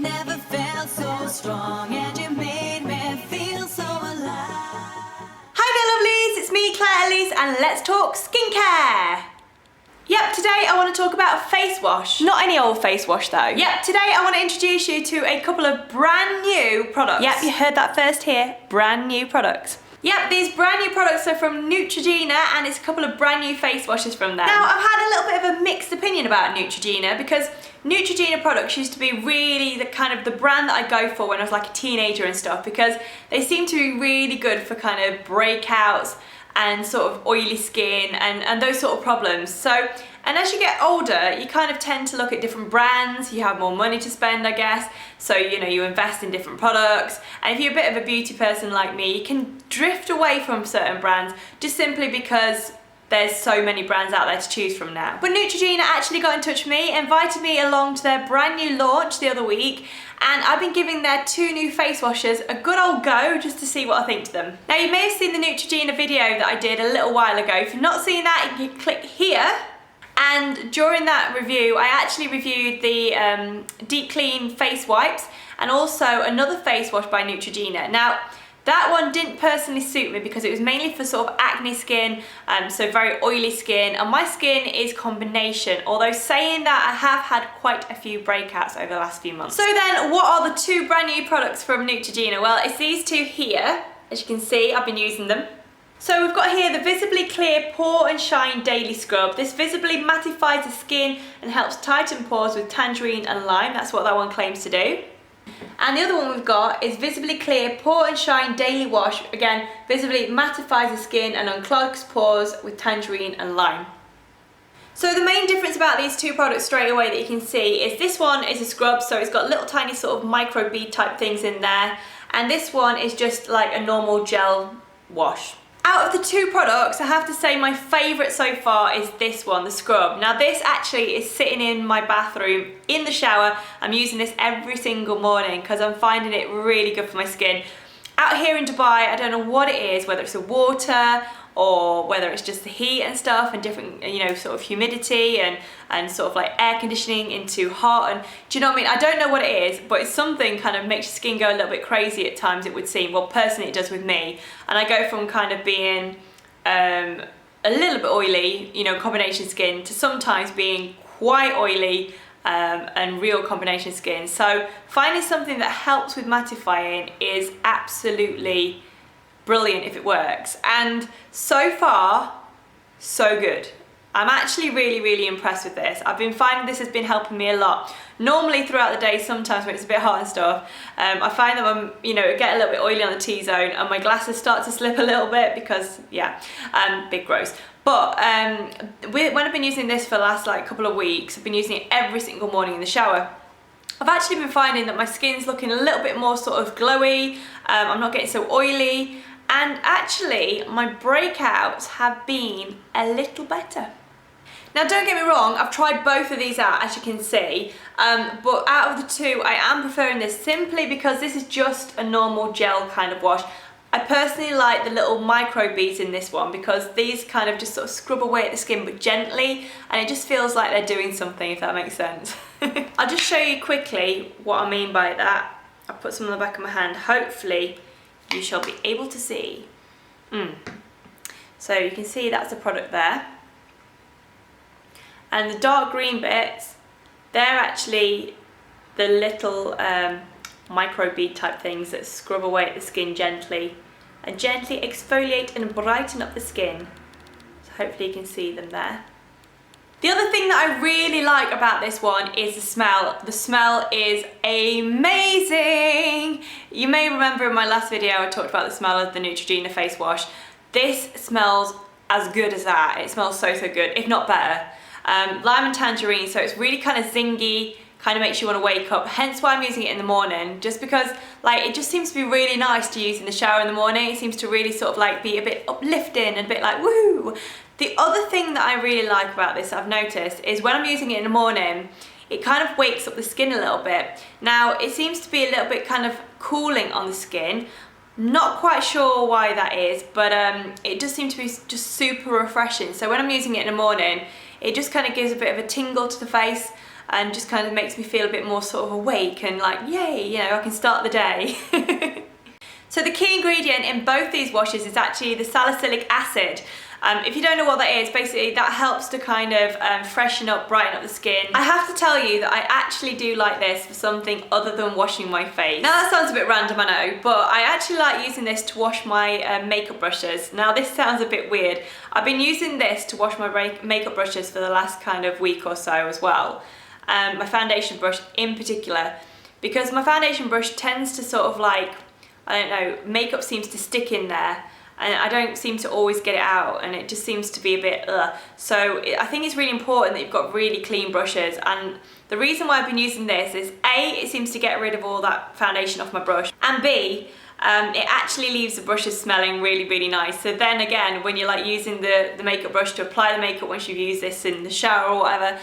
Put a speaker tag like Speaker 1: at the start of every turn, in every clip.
Speaker 1: never felt so strong, and you made me feel so alive.
Speaker 2: Hi there lovelies, it's me Clare Elise and let's talk skincare. Yep, today I want to talk about face wash. Not any old face wash though. Yep, today I want to introduce you to a couple of brand new products. Yep, you heard that first here, brand new products. Yep, these brand new products are from NEUTROGENA and it's a couple of brand new face washes from them. Now, I've had a little bit of a mixed opinion about NEUTROGENA because NEUTROGENA products used to be really the kind of the brand that I go for when I was like a teenager and stuff, because they seem to be really good for kind of breakouts and sort of oily skin and those sort of problems. So, and as you get older, you kind of tend to look at different brands, you have more money to spend, I guess, so you know, you invest in different products, and if you're a bit of a beauty person like me, you can drift away from certain brands just simply because there's so many brands out there to choose from now. But NEUTROGENA actually got in touch with me, invited me along to their brand new launch the other week, and I've been giving their 2 new face washes a good old go just to see what I think to them. Now, you may have seen the NEUTROGENA video that I did a little while ago. If you've not seen that, you can click here. And during that review, I actually reviewed the Deep Clean face wipes and also another face wash by NEUTROGENA. Now, that one didn't personally suit me because it was mainly for sort of acne skin, so very oily skin, and my skin is combination, although saying that, I have had quite a few breakouts over the last few months. So then, what are the 2 brand new products from NEUTROGENA? Well, it's these 2 here. As you can see, I've been using them. So we've got here the Visibly Clear Pore and Shine Daily Scrub. This visibly mattifies the skin and helps tighten pores with tangerine and lime. That's what that one claims to do. And the other one we've got is Visibly Clear Pore and Shine Daily Wash. Again, visibly mattifies the skin and unclogs pores with tangerine and lime. So the main difference about these 2 products straight away that you can see is this one is a scrub, so it's got little tiny sort of micro bead type things in there. And this one is just like a normal gel wash. Out of the 2 products, I have to say my favourite so far is this one, the scrub. Now this actually is sitting in my bathroom in the shower. I'm using this every single morning because I'm finding it really good for my skin. Out here in Dubai, I don't know what it is, whether it's the water or whether it's just the heat and stuff and different, you know, sort of humidity and sort of like air conditioning into hot, and do you know what I mean? I don't know what it is, but it's something kind of makes your skin go a little bit crazy at times, it would seem. Well, personally it does with me, and I go from kind of being a little bit oily, you know, combination skin, to sometimes being quite oily and real combination skin. So finding something that helps with mattifying is absolutely brilliant if it works, and so far so good. I'm actually really impressed with this. I've been finding this has been helping me a lot. Normally throughout the day, sometimes when it's a bit hot and stuff, I find that I'm, you know, get a little bit oily on the T-zone and my glasses start to slip a little bit because, yeah, big gross. But when I've been using this for the last like couple of weeks, I've been using it every single morning in the shower. I've actually been finding that my skin's looking a little bit more sort of glowy, I'm not getting so oily, and actually my breakouts have been a little better. Now don't get me wrong, I've tried both of these out as you can see, but out of the 2 I am preferring this simply because this is just a normal gel kind of wash. I personally like the little micro beads in this one because these kind of just sort of scrub away at the skin but gently, and it just feels like they're doing something, if that makes sense. I'll just show you quickly what I mean by that. I'll put some on the back of my hand, hopefully you shall be able to see. So you can see that's the product there. And the dark green bits, they're actually the little micro bead type things that scrub away at the skin gently and gently exfoliate and brighten up the skin. So hopefully you can see them there. The other thing that I really like about this one is the smell. The smell is amazing. You may remember in my last video I talked about the smell of the NEUTROGENA face wash. This smells as good as that. It smells so good, if not better. Lime and tangerine, so it's really kind of zingy, kind of makes you want to wake up, hence why I'm using it in the morning, just because like it just seems to be really nice to use in the shower in the morning. It seems to really sort of like be a bit uplifting and a bit like woo. The other thing that I really like about this I've noticed is when I'm using it in the morning, it kind of wakes up the skin a little bit. Now it seems to be a little bit kind of cooling on the skin. Not quite sure why that is, but it does seem to be just super refreshing. So when I'm using it in the morning, it just kind of gives a bit of a tingle to the face. and just kind of makes me feel a bit more sort of awake and like, yay, you know, I can start the day. So the key ingredient in both these washes is actually the salicylic acid. If you don't know what that is, basically that helps to kind of freshen up, brighten up the skin. I have to tell you that I actually do like this for something other than washing my face. Now that sounds a bit random, I know, but I actually like using this to wash my makeup brushes. Now this sounds a bit weird. I've been using this to wash my makeup brushes for the last kind of week or so as well. My foundation brush in particular, because my foundation brush tends to sort of like, I don't know, makeup seems to stick in there and I don't seem to always get it out and it just seems to be a bit So I think it's really important that you've got really clean brushes, and the reason why I've been using this is A, it seems to get rid of all that foundation off my brush, and B, it actually leaves the brushes smelling really, really nice. So then again, when you're like using the makeup brush to apply the makeup once you've used this in the shower or whatever,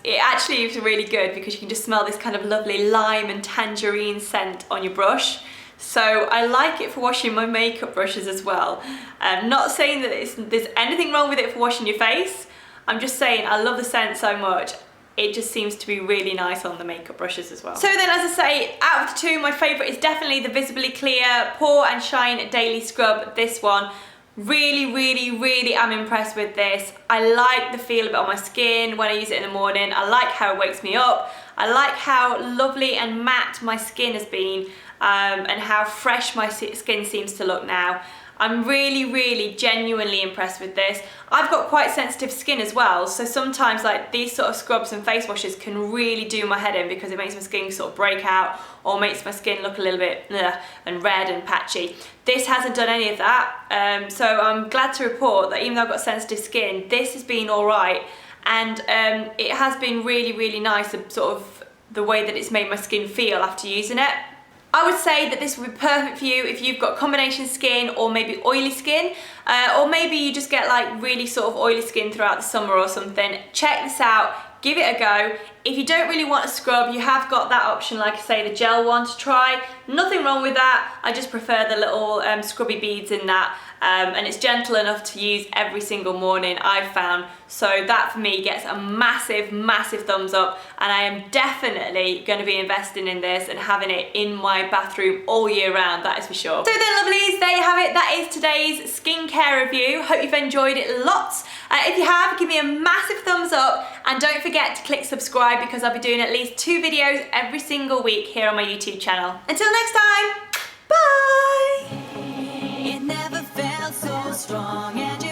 Speaker 2: it actually is really good because you can just smell this kind of lovely lime and tangerine scent on your brush. So I like it for washing my makeup brushes as well. Not saying that there's anything wrong with it for washing your face. I'm just saying I love the scent so much. It just seems to be really nice on the makeup brushes as well. So then, as I say, out of the two, my favourite is definitely the Visibly Clear Pore and Shine Daily Scrub. This one. Really, really, really am impressed with this. I like the feel of it on my skin when I use it in the morning. I like how it wakes me up. I like how lovely and matte my skin has been, and how fresh my skin seems to look now. I'm really, really genuinely impressed with this. I've got quite sensitive skin as well, so sometimes like these sort of scrubs and face washes can really do my head in because it makes my skin sort of break out or makes my skin look a little bit and red and patchy. This hasn't done any of that, so I'm glad to report that even though I've got sensitive skin, this has been alright, and it has been really, really nice, sort of the way that it's made my skin feel after using it. I would say that this would be perfect for you if you've got combination skin or maybe oily skin, or maybe you just get like really sort of oily skin throughout the summer or something. Check this out, give it a go. If you don't really want a scrub, you have got that option, like I say, the gel one to try. Nothing wrong with that. I just prefer the little scrubby beads in that, and it's gentle enough to use every single morning, I've found. So that for me gets a massive, massive thumbs up, and I am definitely going to be investing in this and having it in my bathroom all year round, that is for sure. So then, lovelies, there you have it. That is today's skincare review. Hope you've enjoyed it lots. If you have, give me a massive thumbs up, and don't forget to click subscribe because I'll be doing at least 2 videos every single week here on my YouTube channel. Until next time, bye!
Speaker 1: It never felt so strong and